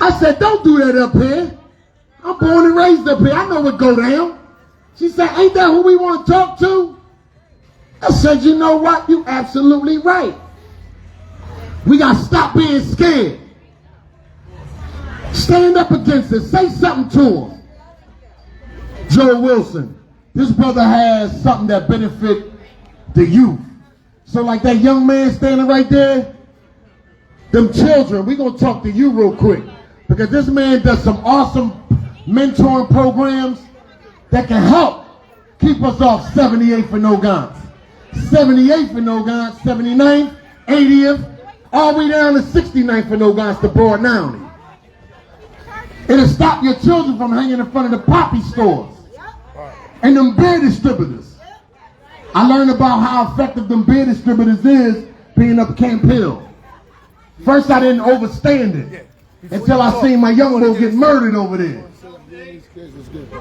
I said, don't do that up here. I'm born and raised up here. I know what go down. She said, ain't that who we want to talk to? I said, you know what? You absolutely right. We got to stop being scared. Stand up against it. Say something to him. Joe Wilson, this brother has something that benefit the youth. So like that young man standing right there, them children, we're going to talk to you real quick. Because this man does some awesome mentoring programs that can help keep us off 78 for no guns. 78 for no guns, 79th, 80th, all the way down to 69th for no guns to Broad County. It'll stop your children from hanging in front of the poppy stores and them beer distributors. I learned about how effective them beer distributors is being up Camp Hill. First I didn't understand it until I seen my young one get murdered over there.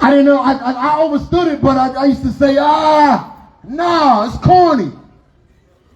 I didn't know, I understood it, but I used to say, no, it's corny.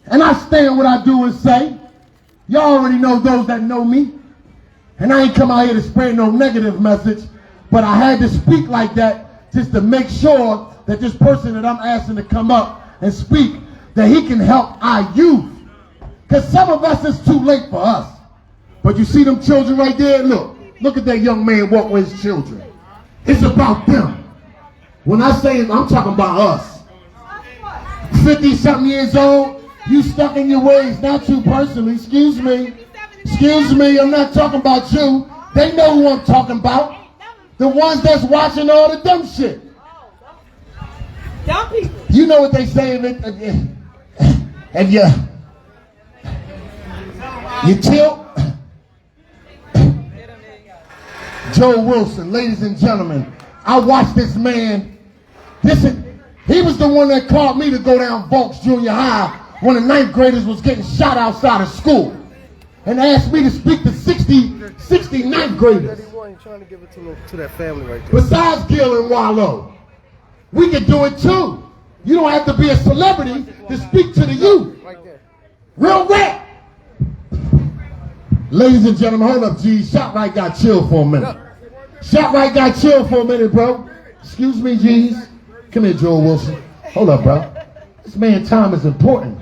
And I stand what I do and say. Y'all already know those that know me. And I ain't come out here to spread no negative message, but I had to speak like that just to make sure that this person that I'm asking to come up and speak, that he can help our youth. Because some of us, it's too late for us. But you see them children right there? Look at that young man walk with his children. It's about them. When I say I'm talking about us. 50-something years old, you stuck in your ways, not you personally, excuse me. Excuse me, I'm not talking about you. They know who I'm talking about. The ones that's watching all the dumb shit. Dumb people. You know what they say if you tilt. Joe Wilson, ladies and gentlemen, I watched this man. He was the one that called me to go down Volks Junior High when the 9th graders was getting shot outside of school, and asked me to speak to 69th graders. Trying to give it to that family right there. Besides Gil and Wallow, we can do it too. You don't have to be a celebrity to speak to the youth. Right there. Real rap. Ladies and gentlemen, hold up, G. ShopRite got chill for a minute. ShopRite got chill for a minute, bro. Excuse me, G's. Come here, Joel Wilson. Hold up, bro. This man time is important.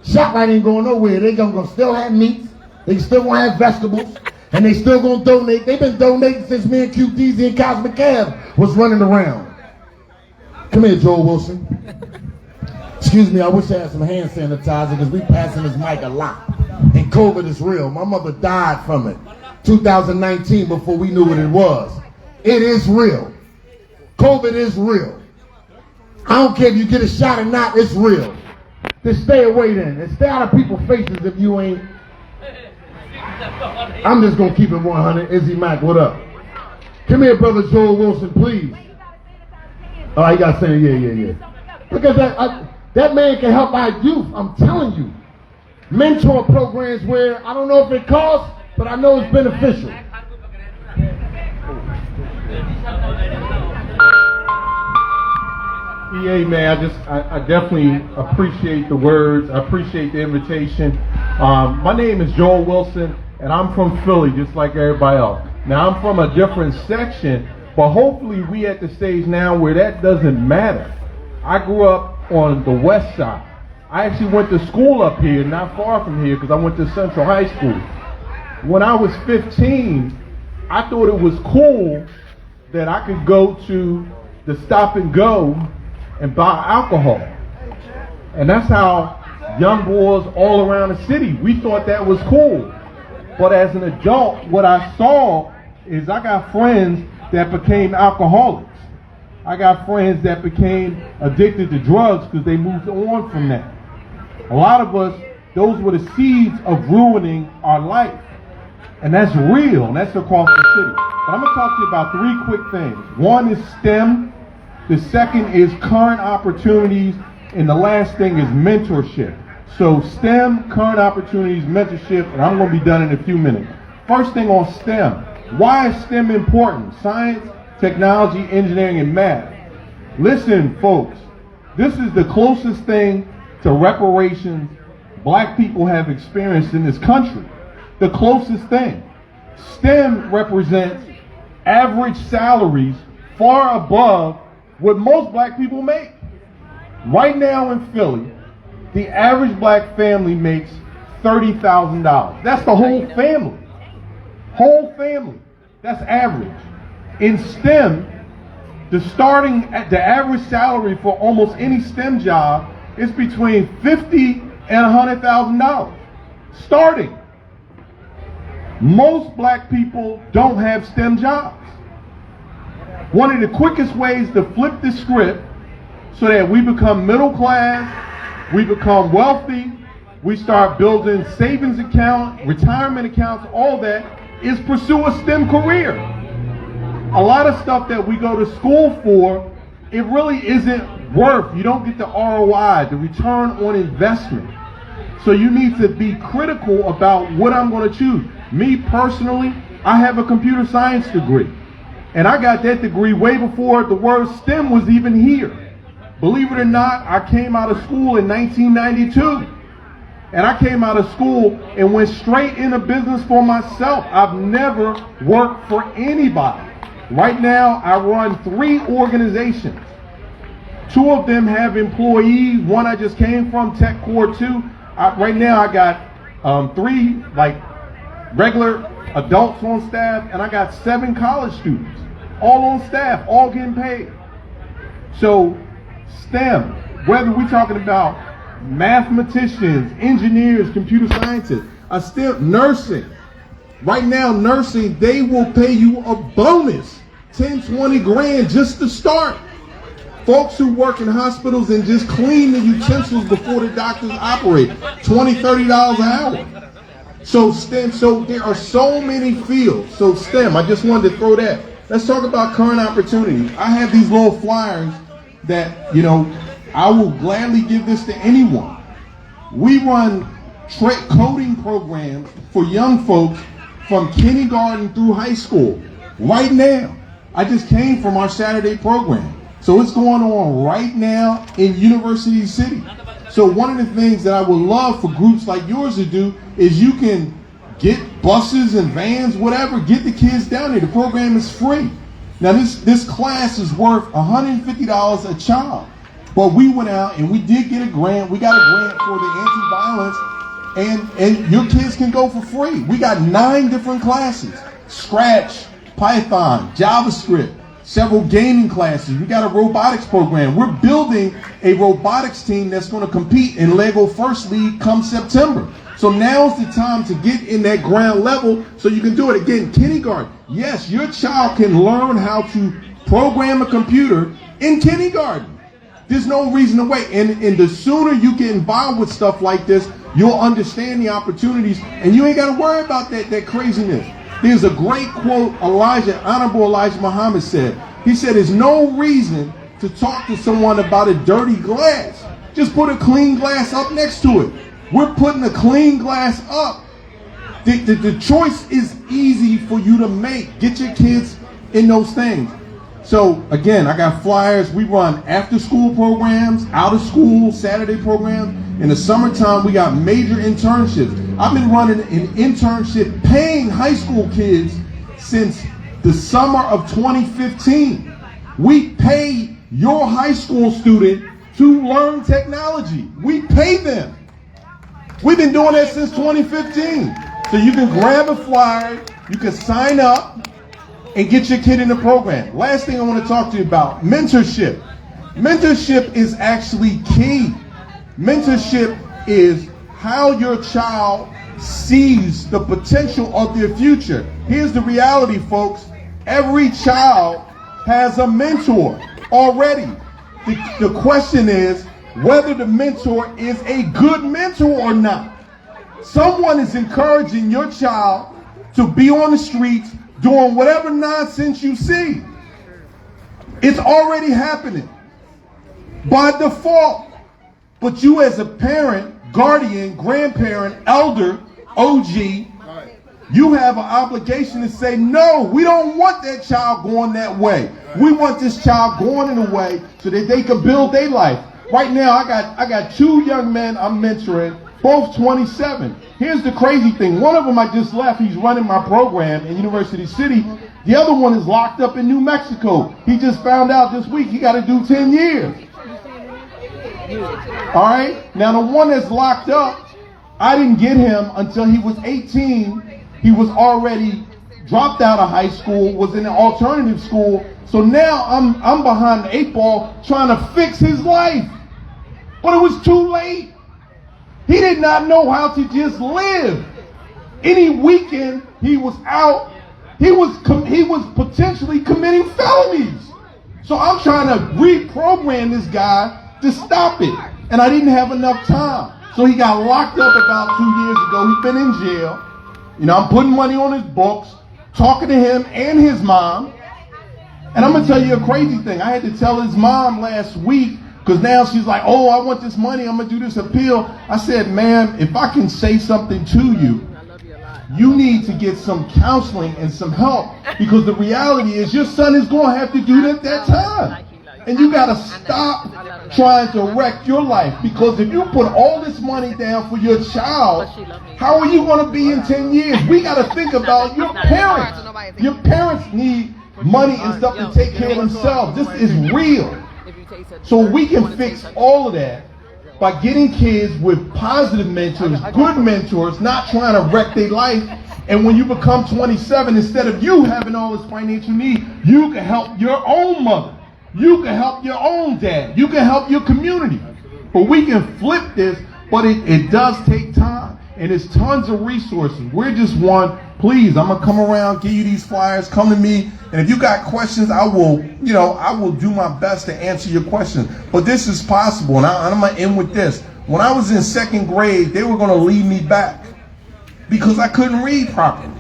ShopRite ain't going nowhere. They gonna still have meats. They still gonna have vegetables. And they still gonna donate. They've been donating since me and QDZ and Cosmic Cab was running around. Come here, Joel Wilson. Excuse me, I wish I had some hand sanitizer because we passing this mic a lot. And COVID is real. My mother died from it. 2019 before we knew what it was. It is real. COVID is real. I don't care if you get a shot or not, it's real. Just stay away then. And stay out of people's faces if you ain't. I'm just going to keep it 100. Izzy Mack, what up? Come here, brother Joel Wilson, please. Oh, you got to say yeah. Because that man can help our youth, I'm telling you. Mentor programs where, I don't know if it costs, but I know it's beneficial. EA, man, I definitely appreciate the words. I appreciate the invitation. My name is Joel Wilson, and I'm from Philly, just like everybody else. Now, I'm from a different section, but hopefully we at the stage now where that doesn't matter. I grew up on the west side. I actually went to school up here, not far from here, because I went to Central High School. When I was 15, I thought it was cool that I could go to the Stop and Go and buy alcohol. And that's how young boys all around the city, we thought that was cool. But as an adult, what I saw is I got friends that became alcoholics. I got friends that became addicted to drugs because they moved on from that. A lot of us, those were the seeds of ruining our life. And that's real, and that's across the city. But I'm going to talk to you about 3 quick things. One is STEM. The second is current opportunities. And the last thing is mentorship. So STEM, current opportunities, mentorship, and I'm going to be done in a few minutes. First thing on STEM. Why is STEM important? Science, technology, engineering, and math. Listen, folks. This is the closest thing to reparations black people have experienced in this country. The closest thing. STEM represents average salaries far above what most black people make. Right now in Philly, the average black family makes $30,000. That's the whole family. Whole family. That's average. In STEM, the average salary for almost any STEM job is between $50,000 and $100,000. Starting. Most black people don't have STEM jobs. One of the quickest ways to flip the script so that we become middle class, we become wealthy, we start building savings accounts, retirement accounts, all that, is pursue a STEM career. A lot of stuff that we go to school for, it really isn't worth, you don't get the ROI, the return on investment. So you need to be critical about what I'm going to choose. Me personally, I have a computer science degree. And I got that degree way before the word STEM was even here. Believe it or not, I came out of school in 1992. And I came out of school and went straight into business for myself. I've never worked for anybody. Right now, I run 3 organizations. 2 of them have employees. One I just came from, Techpreneur 2. Right now, I got 3 regular adults on staff, and I got 7 college students, all on staff, all getting paid. So STEM, whether we're talking about mathematicians, engineers, computer scientists, nursing. Right now, nursing, they will pay you a bonus, 10, 20 grand just to start. Folks who work in hospitals and just clean the utensils before the doctors operate, $20, $30 an hour. So STEM, so there are so many fields. So STEM, I just wanted to throw that. Let's talk about current opportunities. I have these little flyers that, I will gladly give this to anyone. We run coding programs for young folks from kindergarten through high school. Right now, I just came from our Saturday program. So it's going on right now in University City. So one of the things that I would love for groups like yours to do is you can get buses and vans, whatever, get the kids down there. The program is free. Now this class is worth $150 a child. But we went out and we did get a grant. We got a grant for the anti-violence, and your kids can go for free. We got 9 different classes: Scratch, Python, JavaScript, several gaming classes. We got a robotics program. We're building a robotics team that's going to compete in Lego First League come September. So now's the time to get in that ground level so you can do it. Again, kindergarten. Yes, your child can learn how to program a computer in kindergarten. There's no reason to wait. And the sooner you get involved with stuff like this, you'll understand the opportunities, and you ain't got to worry about that craziness. There's a great quote Honorable Elijah Muhammad said. He said, there's no reason to talk to someone about a dirty glass. Just put a clean glass up next to it. We're putting a clean glass up. The choice is easy for you to make. Get your kids in those things. So again, I got flyers. We run after school programs, out of school, Saturday programs. In the summertime, we got major internships. I've been running an internship paying high school kids since the summer of 2015. We pay your high school student to learn technology. We pay them. We've been doing that since 2015. So you can grab a flyer, you can sign up, and get your kid in the program. Last thing I want to talk to you about, mentorship. Mentorship is actually key. Mentorship is how your child sees the potential of their future. Here's the reality, folks. Every child has a mentor already. The question is whether the mentor is a good mentor or not. Someone is encouraging your child to be on the streets doing whatever nonsense you see. It's already happening by default. But you as a parent, guardian, grandparent, elder, OG, you have an obligation to say, no, we don't want that child going that way. We want this child going in a way so that they can build their life. Right now, I got 2 young men I'm mentoring Both 27. Here's the crazy thing. One of them I just left. He's running my program in University City. The other one is locked up in New Mexico. He just found out this week he got to do 10 years. All right? Now, the one that's locked up, I didn't get him until he was 18. He was already dropped out of high school, was in an alternative school. So now I'm behind the 8 ball trying to fix his life. But it was too late. He did not know how to just live. Any weekend he was out, he was potentially committing felonies. So I'm trying to reprogram this guy to stop it. And I didn't have enough time. So he got locked up about 2 years ago. He's been in jail. You know, I'm putting money on his books, talking to him and his mom. And I'm going to tell you a crazy thing. I had to tell his mom last week, because now she's like, oh, I want this money. I'm going to do this appeal. I said, ma'am, if I can say something to you, you need to get some counseling and some help, because the reality is your son is going to have to do it at that time. And you got to stop trying to wreck your life, because if you put all this money down for your child, how are you going to be in 10 years? We got to think about your parents. Your parents need money and stuff to take care of themselves. This is real. So we can fix all of that by getting kids with positive mentors, good mentors, not trying to wreck their life. And when you become 27, instead of you having all this financial need, you can help your own mother. You can help your own dad. You can help your community. But we can flip this, but it does take time. And it's tons of resources. We're just one. Please, I'm going to come around, give you these flyers, come to me. And if you got questions, I will do my best to answer your questions. But this is possible. And I'm going to end with this. When I was in 2nd grade, they were going to leave me back because I couldn't read properly.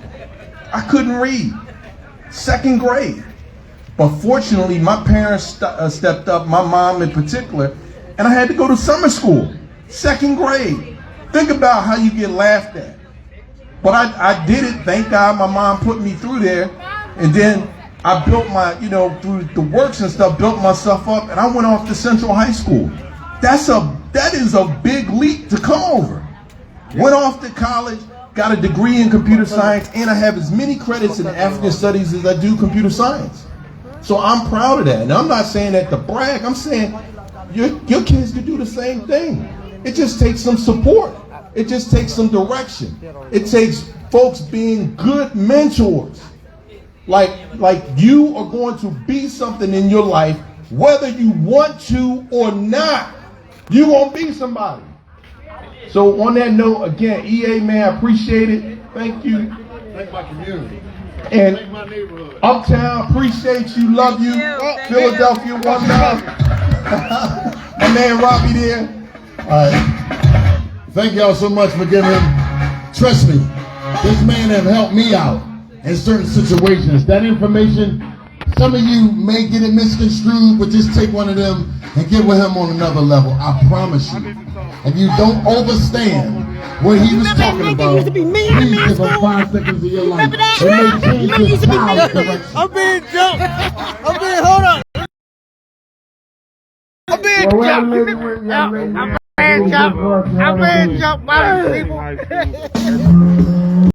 I couldn't read. 2nd grade. But fortunately, my parents stepped up, my mom in particular, and I had to go to summer school, 2nd grade. Think about how you get laughed at. But I did it. Thank God my mom put me through there. And then I built through the works and stuff, built myself up, and I went off to Central High School. That is a big leap to come over. Went off to college, got a degree in computer science, and I have as many credits in African studies as I do computer science. So I'm proud of that. And I'm not saying that to brag. I'm saying your kids can do the same thing. It just takes some support. It just takes some direction. It takes folks being good mentors. Like you are going to be something in your life, whether you want to or not. You're going to be somebody. So on that note, again, EA, man, I appreciate it. Thank you. Thank my community. And Thank my neighborhood. Uptown, appreciate you, love you. Philadelphia, one love. My man Robbie there. All right. Thank y'all so much for giving him. Trust me, this man has helped me out in certain situations. That information, some of you may get it misconstrued, but just take one of them and get with him on another level. I promise you. If you don't understand what he was talking about, please give him 5 seconds of your life. It may change your child's direction. I'm being jumped. Hold on. I'm being jumped. I'm being jumped by the people.